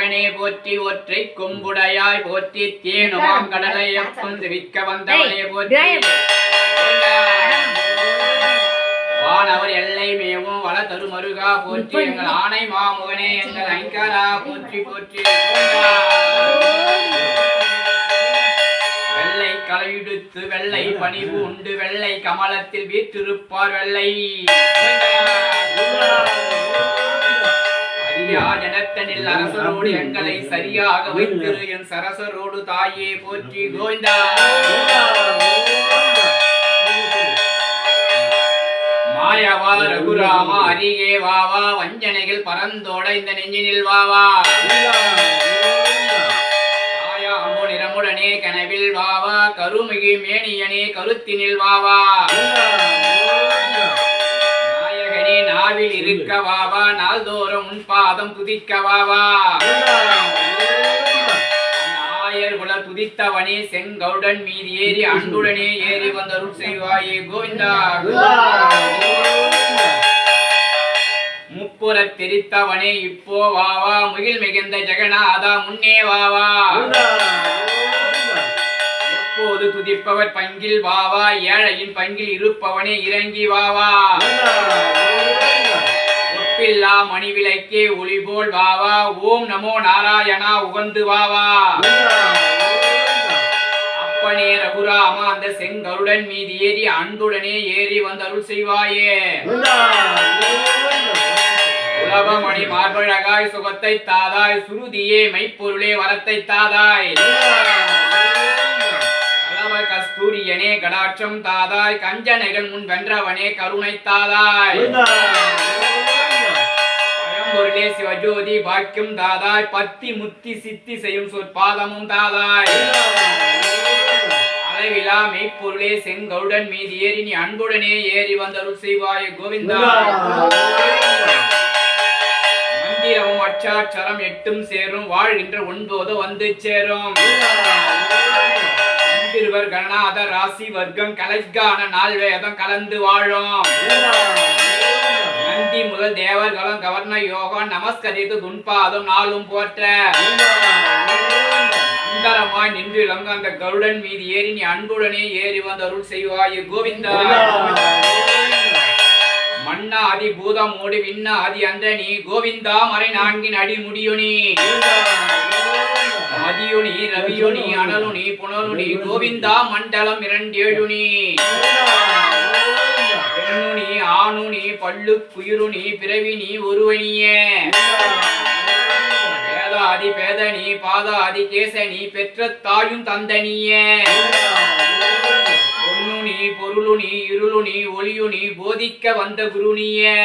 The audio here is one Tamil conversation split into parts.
மாமுகனே போற்றி ஒற்றை கொம்புடையாய் போற்றி தேனுமாம் கடலை அப்பந்து விற்க வந்தவனே போற்றி வானவர் எல்லை மேவும் வள தருமருகா போற்றி எங்கள் ஆணை மாமுகனே எங்கள் ஐங்கரா போற்றி போற்றி வெள்ளை கலையுடுத்து வெள்ளை பணிவு உண்டு வெள்ளை கமலத்தில் வீற்றிருப்பார் வெள்ளை ஜனத்தனில் அரசரோடு எங்களை சரியாக வைத்திரு என் சரசரோடு தாயே போற்றி கோவிந்தா மாயவா ரகுராமா அரிகே வாவா வஞ்சனைகள் பரந்தோட இந்த நெஞ்சினில் வாவா தாயாமோ நிறமுடனே கனவில் வாவா கருமிகு மேனியனே கருத்தினில் வாவா நாயகனே நாவில் இருக்க வாவா நாள்தோறும் உன் பாதம் துதிக்க வாவா நாயர்குல துதித்தவனே செங்கவுடன் மீது ஏறி அன்புடனே ஏறி வந்தருள் செய்வாயே கோவிந்தா முப்புற தெரித்தவனே இப்போ வாவா முகில் மிகுந்த ஜெகநாதா முன்னே வாவா எப்போது துதிப்பவர் பங்கில் வாவா ஏழையின் பங்கில் இருப்பவனே இறங்கி வாவா ஒப்பில்லா மணிவிளக்கே ஒளிபோல் வாவா ஓம் நமோ நாராயணா உகந்து வாவா அப்பனே ரகுராமா அந்த செங்கருடன் மீது ஏறி அன்புடனே ஏறி வந்தருள் செய்வாயே உலகமணி மார்பழகாய் சுகத்தை தாதாய் சுருதியே மெய்ப்பொருளே வரத்தை தாதாய் கஸ்தூரியனே கடாட்சம் தாதாய் கஞ்சனைகள் முன் வென்றவனே கருணை தாதாய் பயம்பொருளே சிவஜோதி பாக்கியம் தாதாய் பத்தி முத்தி சித்தி செய்யும் சொற்பாதமும் தாதாய் அளவிலா மெய்ப்பொருளே செங்கவுடன் மீது ஏறி நீ அன்புடனே ஏறி வந்தருள் செய்வாய் கோவிந்தா மந்திரமும் அச்சாட்சரம் எட்டும் சேரும் வாழ்கின்ற ஒன்பது வந்து சேரும் திருவர் கணநாத ராசி வர்க்கம் கலைக்கான நாள் வேதம் கலந்து வாழும் நந்தி முதல் தேவர்களும் கவர்ன யோகம் நமஸ்கரித்து துன்பாதம் நாளும் போற்ற அந்தரமாய் நின்று இளங்க அந்த கருடன் மீது ஏறி நீ அன்புடனே ஏறி வந்து அருள் செய்வாய் கோவிந்தா மன்னாதி பூதமோடு விண்ணாதி அந்த நீ கோவிந்தா மறை நான்கின் அடி முடியுனி மதியுனி ரவியுனி அனலுனி புனலுனி கோவிந்தா மண்டலம் 27 பெண்ணுனி ஆணுனி பல்லு குயிருனி பிறவினி ஒருவனியே வேதாதி பேதனி பாதாதி கேசனி பெற்ற தாயும் தந்தனியே பொன்னுனி பொருளுனி இருளுனி ஒளியுனி போதிக்க வந்த குருனியே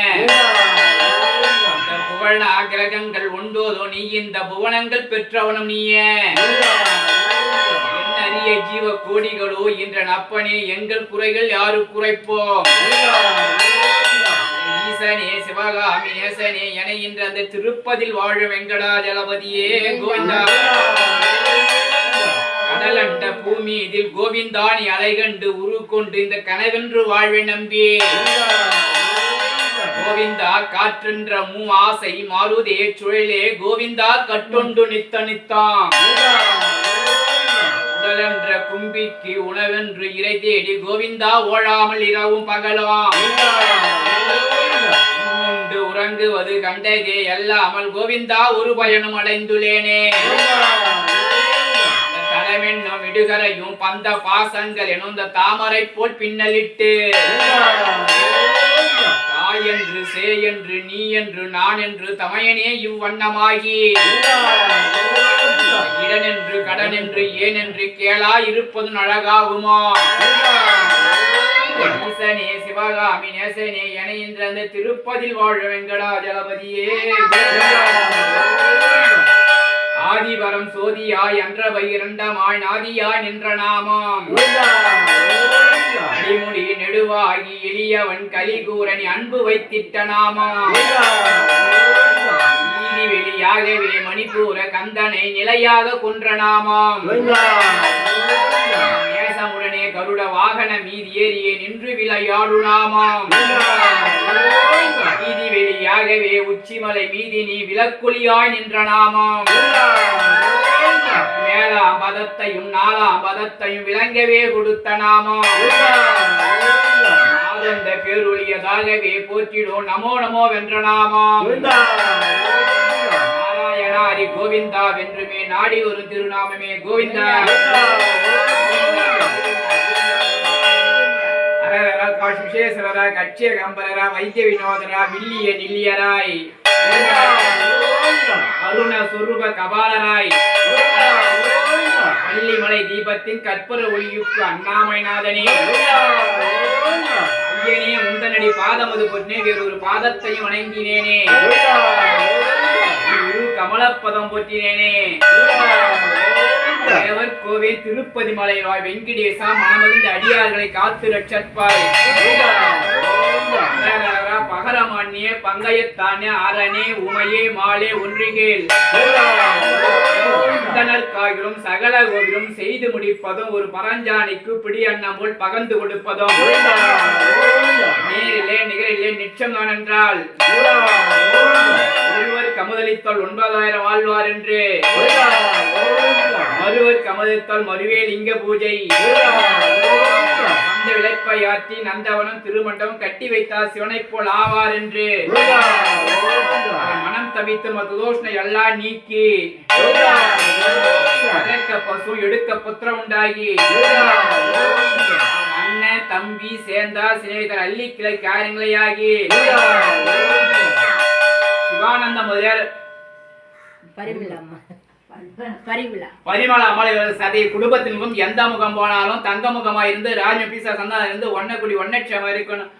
புகழ் கிரகங்கள் உண்டோதோ நீ இந்த புவனங்கள் பெற்றவனும் நீயே என்னறிய ஜீவ கோடிகளோ என்ற நப்பனே எங்கள் குறைகள் யாரு குறைப்போம் ஈசனே சிவகாமி நேசனே என இன்று அந்த திருப்பதில் வாழ வெங்கடாஜலபதியே கோவிந்தா கடலண்ட பூமி இதில் கோவிந்தானி அலைகண்டு உருக்கொண்டு இந்த கனவென்று வாழ்வை நம்பி கோவிந்தா காற்றென்ற மூ ஆசை மாறுதே சுழலே கோவிந்தா கட்டொண்டு நித்த நித்தான் உடலென்ற கும்பிக்கு உணவென்று இறை தேடி கோவிந்தா ஓழாமல் இரவும் பகலாம் உண்டு உறங்குவது கண்டதே எல்லாமல் கோவிந்தா ஒரு பயனும் அடைந்துள்ளேனே தலைமென்னும் இடுகரையும் பந்த பாசங்கள் எனும் தாமரை போல் பின்னலிட்டு என்று சே என்று நீ என்று நான் என்று தமையனே இவ்வண்ணமாகி இடன் என்று கடன் என்று ஏன் என்று கேளா இருப்பது அழகாகுமா ஈசனே சிவகாமி நேசனே என இன்று அந்த திருப்பதில் வாழ வெங்கடாஜலபதியே ஆதிவரம் சோதியாய் என்றவை இரண்டமாய் நாதியாய் நின்ற நாமம் அடிமுடி நெடுவாகி எளியவன் கலிகூரனி அன்பு வைத்திட்ட நாமம் நீதி வெளியாகவே மணிப்பூர கந்தனை நிலையாக கொன்ற நாமம் நேசமுடனே கருட வாகன மீதி ஏறியே நின்று விளையாடு நாமம் நீதி வெளிய ஆதியாகவே உச்சிமலை மீதி நீ விளக்குழியாய் நின்ற நாமம் மேலாம் பதத்தையும் நாலாம் பதத்தையும் விளங்கவே கொடுத்த நாமம் ஆதந்த பேருளியதாகவே போற்றிடும் நமோ நமோ வென்ற நாமம் நாராயணா ஹரி கோவிந்தா வென்றுமே நாடி ஒரு திருநாமமே கோவிந்தா விசேஷரா கட்சிய கம்பரரா வைத்திய வினோதரா வில்லிய நில்லியராய் அருண சுரூப கபாலராய் பள்ளிமலை தீபத்தின் கற்பூர ஒளியுக்கு அண்ணாமலைநாதனே ஐயனே உந்தனடி பாதமது பொன்னே வேறொரு பாதத்தையும் வணங்கினேனே கமலப்பதம் போற்றினேனே தேவர் கோவில் திருப்பதி மலை வெங்கடேசா மனமகிழ்ந்த அடியார்களை காத்து ரட்சற்பாய் பகரமானிய பங்கையத்தானே அரணே உமையே மாலே ஒன்றிகேள் காகிலும் சகல கோவிலும் செய்து முடிப்பதும் ஒரு பரஞ்சாணிக்கு பிடி அண்ணம் போல் பகர்ந்து கொடுப்பதும் நேரிலே நிகரிலே நிச்சயம் தான் என்றால் ஒருவர் கமுதளித்தால் 9000 வாழ்வார் என்று மறுவர் கமுதளித்தால் மறுவே லிங்க பூஜை அந்த விளைப்பை ஆற்றி நந்தவனம் திருமண்டபம் கட்டி வைத்தால் சிவனை போல் ஆவார் என்று மனம் தவித்து மதுதோஷனை எல்லாம் நீக்கி அடக்க பசு எடுக்க புத்திரம் உண்டாகி அண்ணன் தம்பி சேர்ந்தா சிநேகிதர் அள்ளி கிளை காரியங்களையாகி சிவானந்த முதலியார் பரிமள அமலை சதை குடும்பத்திலும் எந்த முகம் போனாலும் தங்க முகமா இருந்து ராஜ பீசா சந்தா இருந்து ஒன்னக்குடி ஒன்னட்சமா இருக்கணும்.